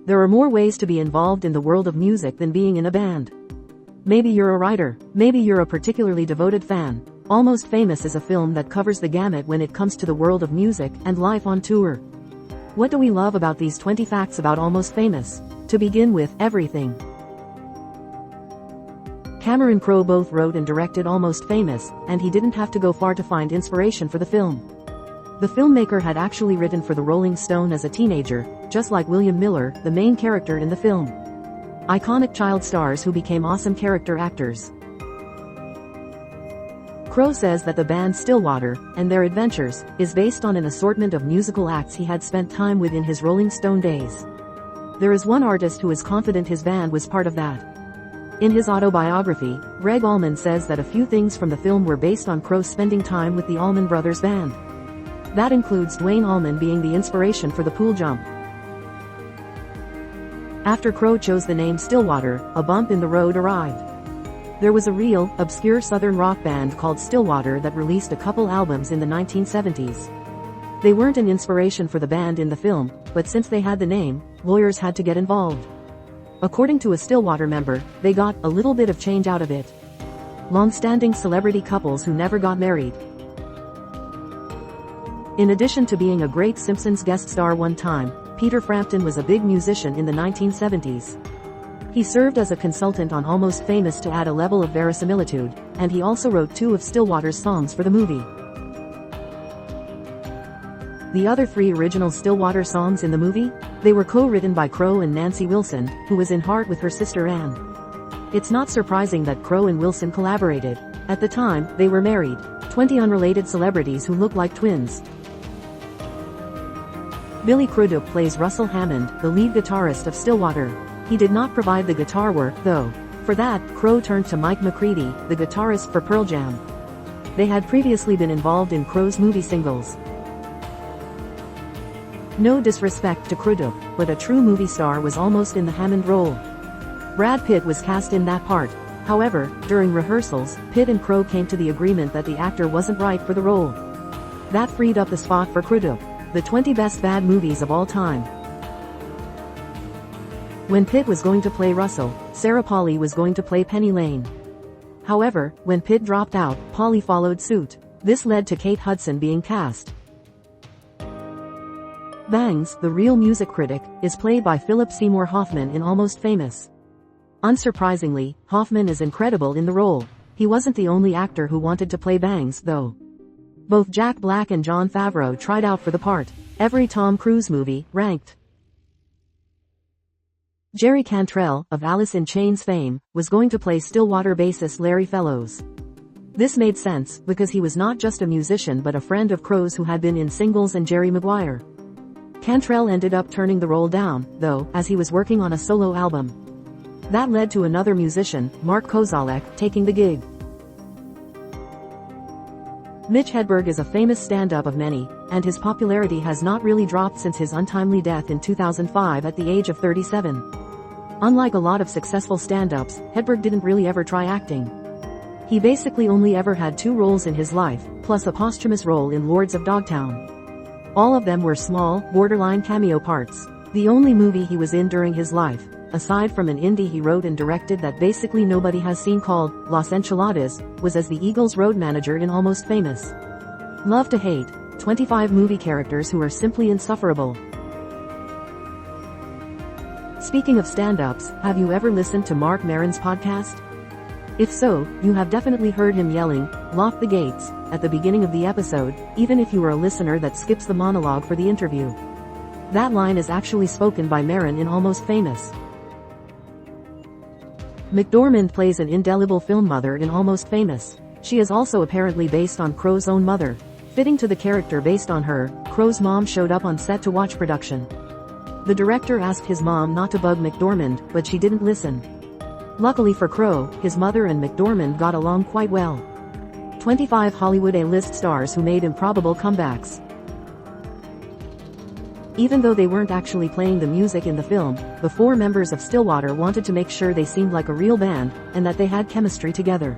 There are more ways to be involved in the world of music than being in a band. Maybe you're a writer, maybe you're a particularly devoted fan. Almost Famous is a film that covers the gamut when it comes to the world of music and life on tour. What do we love about these 20 facts about Almost Famous? To begin with, everything. Cameron Crowe both wrote and directed Almost Famous, and he didn't have to go far to find inspiration for the film. The filmmaker had actually written for the Rolling Stone as a teenager, just like William Miller, the main character in the film. Iconic child stars who became awesome character actors. Crowe says that the band Stillwater, and their adventures, is based on an assortment of musical acts he had spent time with in his Rolling Stone days. There is one artist who is confident his band was part of that. In his autobiography, Gregg Allman says that a few things from the film were based on Crowe spending time with the Allman Brothers Band. That includes Duane Allman being the inspiration for the pool jump. After Crowe chose the name Stillwater, a bump in the road arrived. There was a real, obscure southern rock band called Stillwater that released a couple albums in the 1970s. They weren't an inspiration for the band in the film, but since they had the name, lawyers had to get involved. According to a Stillwater member, they got a little bit of change out of it. Long-standing celebrity couples who never got married. In addition to being a great Simpsons guest star one time, Peter Frampton was a big musician in the 1970s. He served as a consultant on Almost Famous to add a level of verisimilitude, and he also wrote 2 of Stillwater's songs for the movie. The other 3 original Stillwater songs in the movie? They were co-written by Crowe and Nancy Wilson, who was in Heart with her sister Ann. It's not surprising that Crowe and Wilson collaborated. At the time, they were married. 20 unrelated celebrities who look like twins. Billy Crudup plays Russell Hammond, the lead guitarist of Stillwater. He did not provide the guitar work, though. For that, Crowe turned to Mike McCready, the guitarist for Pearl Jam. They had previously been involved in Crowe's movie singles. No disrespect to Crudup, but a true movie star was almost in the Hammond role. Brad Pitt was cast in that part. However, during rehearsals, Pitt and Crowe came to the agreement that the actor wasn't right for the role. That freed up the spot for Crudup. The 20 best bad movies of all time. When Pitt was going to play Russell, Sarah Polley was going to play Penny Lane. However, when Pitt dropped out, Polley followed suit. This led to Kate Hudson being cast. Bangs, the real music critic, is played by Philip Seymour Hoffman in Almost Famous. Unsurprisingly, Hoffman is incredible in the role. He wasn't the only actor who wanted to play Bangs, though. Both Jack Black and Jon Favreau tried out for the part. Every Tom Cruise movie, ranked. Jerry Cantrell, of Alice in Chains fame, was going to play Stillwater bassist Larry Fellows. This made sense, because he was not just a musician but a friend of Crowe's who had been in Singles and Jerry Maguire. Cantrell ended up turning the role down, though, as he was working on a solo album. That led to another musician, Mark Kozalek, taking the gig. Mitch Hedberg is a famous stand-up of many, and his popularity has not really dropped since his untimely death in 2005 at the age of 37. Unlike a lot of successful stand-ups, Hedberg didn't really ever try acting. He basically only ever had 2 roles in his life, plus a posthumous role in Lords of Dogtown. All of them were small, borderline cameo parts. The only movie he was in during his life, aside from an indie he wrote and directed that basically nobody has seen called Los Enchiladas, was as the Eagles road manager in Almost Famous. Love to hate. 25 movie characters who are simply insufferable. Speaking of stand-ups, have you ever listened to Marc Maron's podcast? If so, you have definitely heard him yelling, "Lock the gates," at the beginning of the episode, even if you are a listener that skips the monologue for the interview. That line is actually spoken by Maron in Almost Famous. McDormand plays an indelible film mother in Almost Famous. She is also apparently based on Crowe's own mother. Fitting to the character based on her, Crowe's mom showed up on set to watch production. The director asked his mom not to bug McDormand, but she didn't listen. Luckily for Crowe, his mother and McDormand got along quite well. 25 Hollywood A-list stars who made improbable comebacks. Even though they weren't actually playing the music in the film, the 4 members of Stillwater wanted to make sure they seemed like a real band, and that they had chemistry together.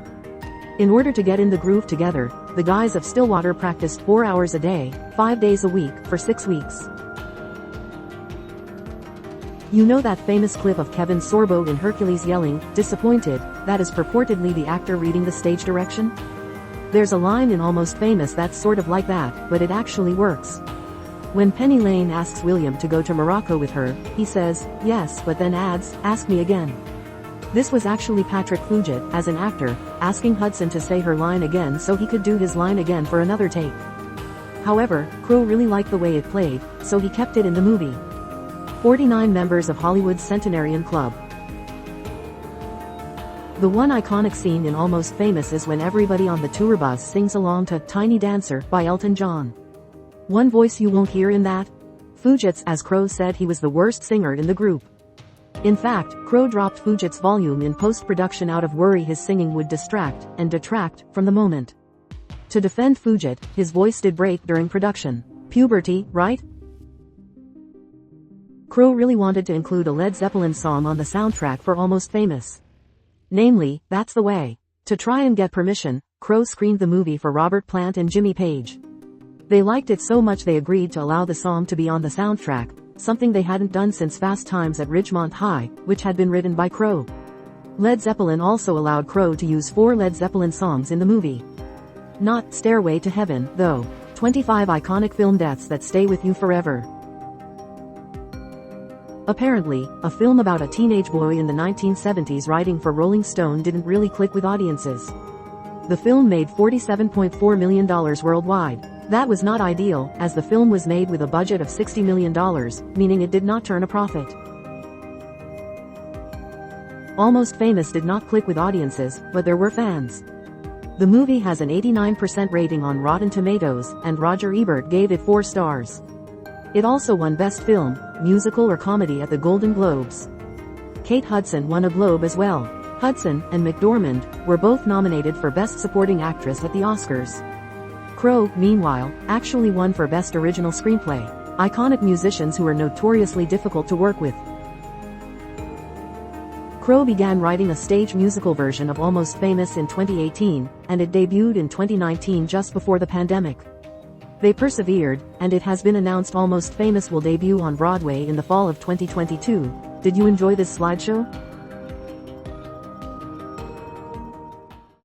In order to get in the groove together, the guys of Stillwater practiced 4 hours a day, 5 days a week, for 6 weeks. You know that famous clip of Kevin Sorbo in Hercules yelling, "Disappointed," that is purportedly the actor reading the stage direction? There's a line in Almost Famous that's sort of like that, but it actually works. When Penny Lane asks William to go to Morocco with her, he says, "Yes," but then adds, "Ask me again." This was actually Patrick Fugit, as an actor, asking Hudson to say her line again so he could do his line again for another take. However, Crowe really liked the way it played, so he kept it in the movie. 49 members of Hollywood's Centenarian Club. The one iconic scene in Almost Famous is when everybody on the tour bus sings along to "Tiny Dancer" by Elton John. One voice you won't hear in that? Fugit's, as Crowe said he was the worst singer in the group. In fact, Crowe dropped Fugit's volume in post-production out of worry his singing would distract and detract from the moment. To defend Fugit, his voice did break during production. Puberty, right? Crowe really wanted to include a Led Zeppelin song on the soundtrack for Almost Famous. Namely, "That's the Way." To try and get permission, Crowe screened the movie for Robert Plant and Jimmy Page. They liked it so much they agreed to allow the song to be on the soundtrack, something they hadn't done since Fast Times at Ridgemont High, which had been written by Crowe. Led Zeppelin also allowed Crowe to use 4 Led Zeppelin songs in the movie. Not "Stairway to Heaven," though. 25 iconic film deaths that stay with you forever. Apparently, a film about a teenage boy in the 1970s writing for Rolling Stone didn't really click with audiences. The film made $47.4 million worldwide. That was not ideal, as the film was made with a budget of $60 million, meaning it did not turn a profit. Almost Famous did not click with audiences, but there were fans. The movie has an 89% rating on Rotten Tomatoes, and Roger Ebert gave it 4 stars. It also won Best Film, Musical or Comedy at the Golden Globes. Kate Hudson won a Globe as well. Hudson and McDormand were both nominated for Best Supporting Actress at the Oscars. Crowe, meanwhile, actually won for Best Original Screenplay. Iconic musicians who were notoriously difficult to work with. Crowe began writing a stage musical version of Almost Famous in 2018, and it debuted in 2019 just before the pandemic. They persevered, and it has been announced Almost Famous will debut on Broadway in the fall of 2022. Did you enjoy this slideshow?